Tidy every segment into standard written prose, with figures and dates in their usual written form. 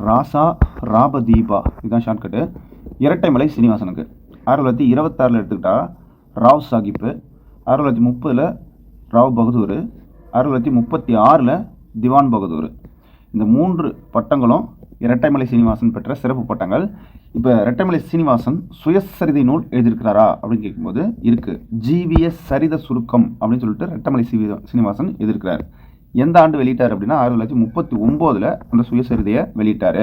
ராசா ராபதீபா இதுதான் ஷார்ட்கட்டு. இரட்டைமலை சீனிவாசனுக்கு 1926 எடுத்துக்கிட்டால் ராவ் சாஹிப்பு, 1930 ராவ் பகதூர், 1936 திவான் பகதூர். இந்த 3 பட்டங்களும் இரட்டைமலை சீனிவாசன் பெற்ற சிறப்பு பட்டங்கள். இப்போ இரட்டைமலை சீனிவாசன் சுயசரிதை நூல் எழுதியிருக்கிறாரா அப்படின்னு கேட்கும்போது இருக்குது. ஜிவிஎஸ் சரித சுருக்கம் அப்படின்னு சொல்லிட்டு இரட்டைமலை சீனிவாசன் எழுதியிருக்கிறார். எந்த ஆண்டு வெளியிட்டார் அப்படின்னா 1939 அந்த சுயசரிதையை வெளியிட்டார்.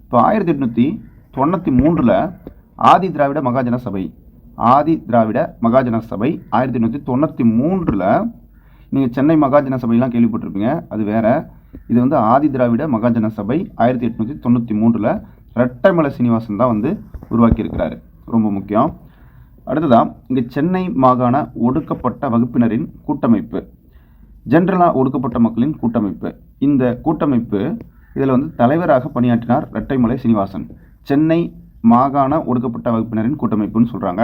இப்போ 1893 ஆதி திராவிட மகாஜன சபை 1893 நீங்கள் சென்னை மகாஜன சபையெல்லாம் கேள்விப்பட்டிருப்பீங்க, அது வேற. இது வந்து ஆதி திராவிட மகாஜன சபை 1893 இரட்டைமலை சீனிவாசன் தான் வந்து உருவாக்கியிருக்கிறாரு. ரொம்ப முக்கியம். அடுத்ததான் இங்கே சென்னை மாகாண ஒடுக்கப்பட்ட வகுப்பினரின் கூட்டமைப்பு, ஜென்ரலாக ஒடுக்கப்பட்ட மக்களின் கூட்டமைப்பு. இந்த கூட்டமைப்பு இதில் வந்து தலைவராக பணியாற்றினார் இரட்டைமலை சீனிவாசன். சென்னை மாகாண ஒடுக்கப்பட்ட வகுப்பினரின் கூட்டமைப்புன்னு சொல்கிறாங்க.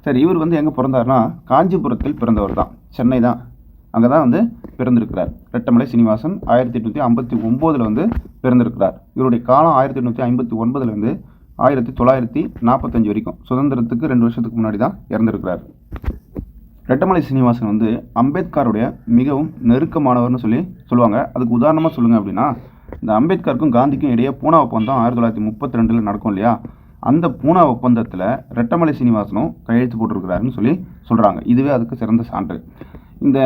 சரி, இவர் வந்து எங்கே பிறந்தார்னா காஞ்சிபுரத்தில் பிறந்தவர் தான், சென்னை தான், அங்கே தான் வந்து பிறந்திருக்கிறார். இரட்டைமலை சீனிவாசன் 1859 வந்து பிறந்திருக்கிறார். இவருடைய காலம் 1859 1945 வரைக்கும், சுதந்திரத்துக்கு 2 வருஷத்துக்கு முன்னாடி தான் இறந்திருக்கிறார். இரட்டைமலை சீனிவாசன் வந்து அம்பேத்கருடைய மிகவும் நெருக்கமானவர்னு சொல்லுவாங்க. அதுக்கு உதாரணமாக சொல்லுங்கள் அப்படின்னா, இந்த அம்பேத்கருக்கும் காந்திக்கும் இடையே பூனா ஒப்பந்தம் 1932 நடக்கும் இல்லையா, அந்த பூனா ஒப்பந்தத்தில் இரட்டைமலை சீனிவாசனும் கையெழுத்து போட்டிருக்கிறாருன்னு சொல்கிறாங்க. இதுவே அதுக்கு சிறந்த சான்று. இந்த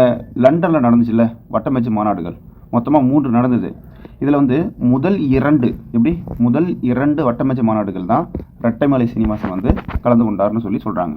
லண்டனில் நடந்துச்சுல்ல வட்டமேஜை மாநாடுகள், மொத்தமாக 3 நடந்தது. இதில் வந்து முதல் 2 வட்டமேஜை மாநாடுகள் தான் இரட்டைமலை சீனிவாசன் வந்து கலந்து கொண்டார்னு சொல்கிறாங்க.